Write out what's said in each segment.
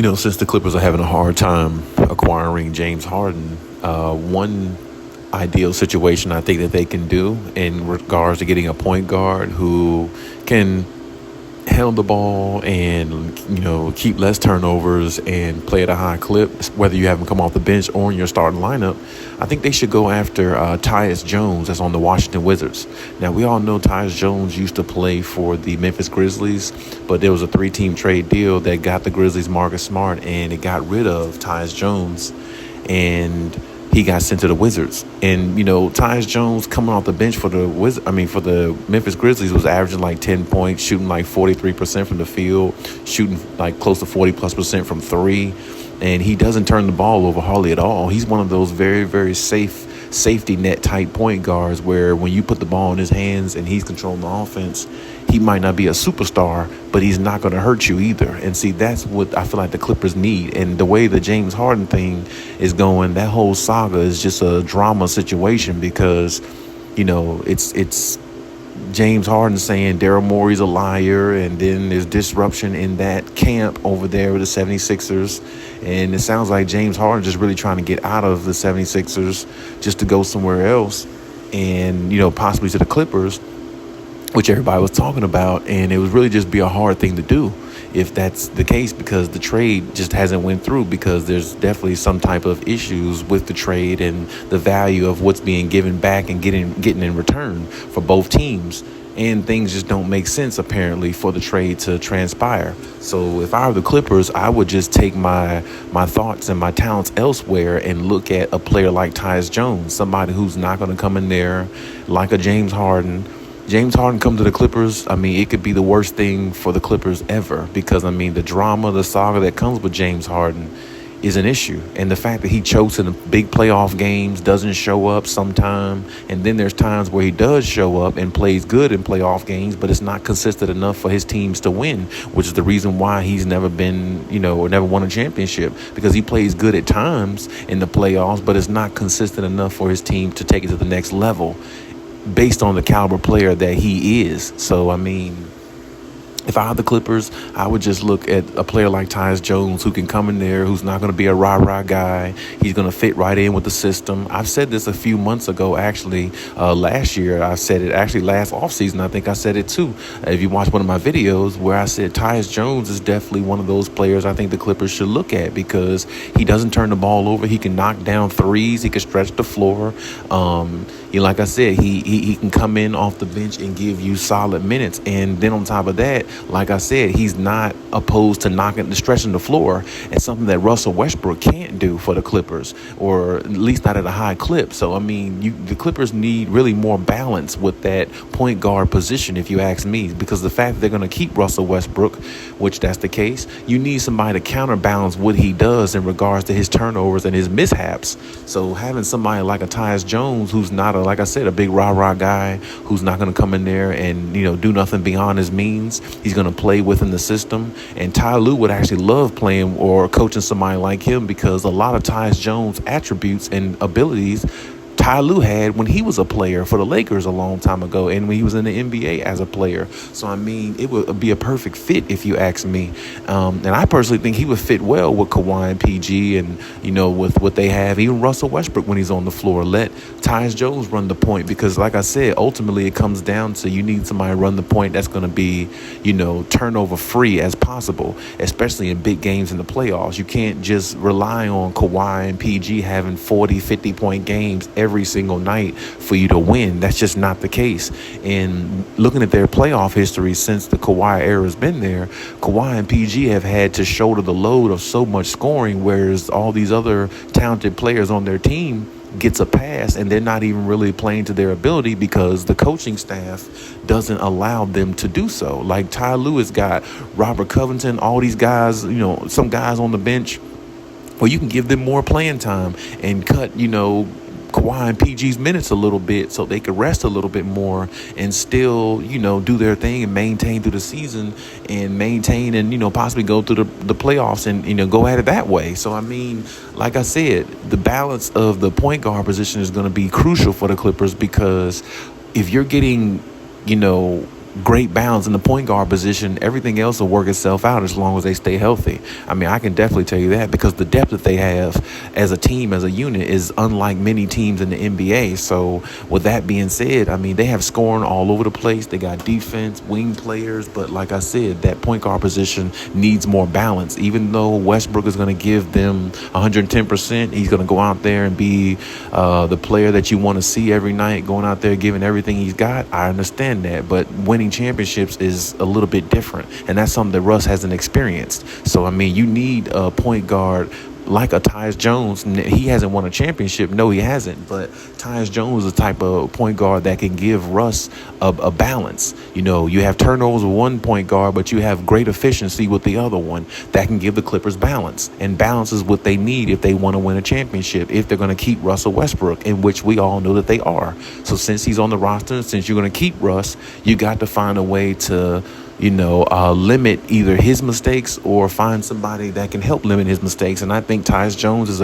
Since the Clippers are having a hard time acquiring James Harden, one ideal situation I think that they can do in regards to getting a point guard who can handle the ball and, keep less turnovers and play at a high clip, whether you have him come off the bench or in your starting lineup, I think they should go after Tyus Jones that's on the Washington Wizards. Now, we all know Tyus Jones used to play for the Memphis Grizzlies, but there was a 3-team trade deal that got the Grizzlies Marcus Smart, and it got rid of Tyus Jones, and he got sent to the Wizards. And, Tyus Jones coming off the bench for the for the Memphis Grizzlies was averaging like 10 points, shooting like 43% from the field, shooting like close to 40+% from three. And he doesn't turn the ball over hardly at all. He's one of those very, very safety net type point guards where when you put the ball in his hands and he's controlling the offense, he might not be a superstar, but he's not going to hurt you either. And see, that's what I feel like the Clippers need. And the way the James Harden thing is going, that whole saga is just a drama situation because, it's James Harden saying Daryl Morey's a liar, and then there's disruption in that camp over there with the 76ers. And it sounds like James Harden just really trying to get out of the 76ers just to go somewhere else and, possibly to the Clippers, which everybody was talking about. And it would really just be a hard thing to do if that's the case, because the trade just hasn't went through, because there's definitely some type of issues with the trade and the value of what's being given back and getting in return for both teams. And things just don't make sense, apparently, for the trade to transpire. So if I were the Clippers, I would just take my thoughts and my talents elsewhere and look at a player like Tyus Jones, somebody who's not going to come in there like a James Harden. James Harden come to the Clippers, it could be the worst thing for the Clippers ever, because, the drama, the saga that comes with James Harden is an issue. And the fact that he chokes in the big playoff games, doesn't show up sometime, and then there's times where he does show up and plays good in playoff games, but it's not consistent enough for his teams to win, which is the reason why he's never been, or never won a championship, because he plays good at times in the playoffs, but it's not consistent enough for his team to take it to the next level based on the caliber player that he is. So, if I had the Clippers, I would just look at a player like Tyus Jones who can come in there, who's not going to be a rah-rah guy. He's going to fit right in with the system. I've said this a few months ago, actually. Last year, I said it. Actually, last offseason, I think I said it too. If you watch one of my videos where I said Tyus Jones is definitely one of those players I think the Clippers should look at, because he doesn't turn the ball over. He can knock down threes. He can stretch the floor. Like I said, he can come in off the bench and give you solid minutes. And then on top of that, like I said, he's not opposed to stretching the floor. It's something that Russell Westbrook can't do for the Clippers, or at least not at a high clip. So, the Clippers need really more balance with that point guard position, if you ask me, because the fact that they're going to keep Russell Westbrook, which that's the case, you need somebody to counterbalance what he does in regards to his turnovers and his mishaps. So having somebody like a Tyus Jones, who's not like I said, a big rah-rah guy, who's not going to come in there and, do nothing beyond his means. He's going to play within the system. And Ty Lue would actually love playing or coaching somebody like him, because a lot of Tyus Jones' attributes and abilities Ty Lue had when he was a player for the Lakers a long time ago, and when he was in the NBA as a player. So, it would be a perfect fit, if you ask me. And I personally think he would fit well with Kawhi and PG and, with what they have. Even Russell Westbrook, when he's on the floor, let Tyus Jones run the point, because, like I said, ultimately it comes down to you need somebody to run the point that's going to be, turnover free as possible, especially in big games in the playoffs. You can't just rely on Kawhi and PG having 40, 50-point games every single night for you to win. That's just not the case. And looking at their playoff history since the Kawhi era has been there, Kawhi and PG have had to shoulder the load of so much scoring, whereas all these other talented players on their team gets a pass, and they're not even really playing to their ability because the coaching staff doesn't allow them to do so. Like Ty Lue has got Robert Covington, all these guys, some guys on the bench where you can give them more playing time and cut, Kawhi and PG's minutes a little bit so they could rest a little bit more and still, do their thing and maintain through the season and maintain and, possibly go through the playoffs and, go at it that way. So, like I said, the balance of the point guard position is going to be crucial for the Clippers, because if you're getting, great balance in the point guard position. Everything else will work itself out as long as they stay healthy. I mean, I can definitely tell you that because the depth that they have as a team, as a unit, is unlike many teams in the NBA. So with that being said, I mean, they have scoring all over the place. They got defense, wing players. But like I said, that point guard position needs more balance. Even though Westbrook is going to give them 110%, he's going to go out there and be the player that you want to see every night, going out there giving everything he's got. I understand that. But winning championships is a little bit different, and that's something that Russ hasn't experienced. So I mean, you need a point guard like a Tyus Jones. He hasn't won a championship. No, he hasn't. But Tyus Jones is the type of point guard that can give Russ a balance. You know, you have turnovers with one point guard, but you have great efficiency with the other one that can give the Clippers balance. And balance is what they need if they want to win a championship, if they're going to keep Russell Westbrook, in which we all know that they are. So since he's on the roster, since you're going to keep Russ, you got to find a way to limit either his mistakes or find somebody that can help limit his mistakes. And I think Tyus Jones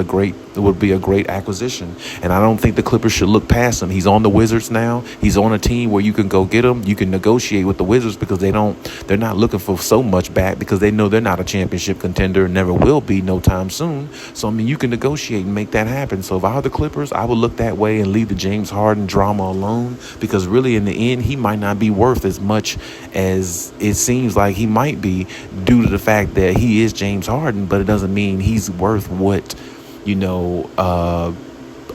would be a great acquisition. And I don't think the Clippers should look past him. He's on the Wizards now. He's on a team where you can go get him. You can negotiate with the Wizards because they're not looking for so much back because they know they're not a championship contender and never will be no time soon. So, I mean, you can negotiate and make that happen. So if I were the Clippers, I would look that way and leave the James Harden drama alone because really in the end, he might not be worth as much as it seems like he might be due to the fact that he is James Harden, but it doesn't mean he's worth what, a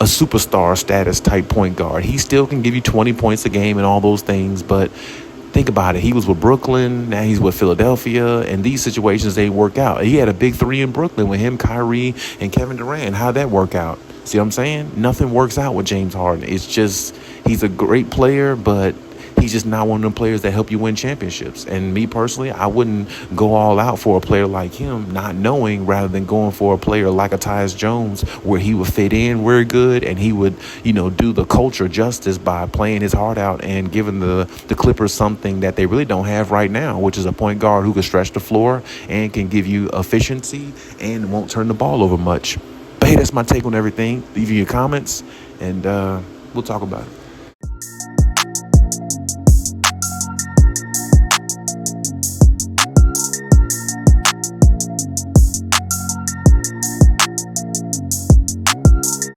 superstar status type point guard. He still can give you 20 points a game and all those things, but think about it. He was with Brooklyn, now he's with Philadelphia, and these situations, they work out. He had a big three in Brooklyn with him, Kyrie, and Kevin Durant. How'd that work out? See what I'm saying? Nothing works out with James Harden. It's just, he's a great player, but he's just not one of them players that help you win championships. And me personally, I wouldn't go all out for a player like him, not knowing, rather than going for a player like a Tyus Jones, where he would fit in very good and he would, do the culture justice by playing his heart out and giving the Clippers something that they really don't have right now, which is a point guard who can stretch the floor and can give you efficiency and won't turn the ball over much. But hey, that's my take on everything. Leave your comments and we'll talk about it.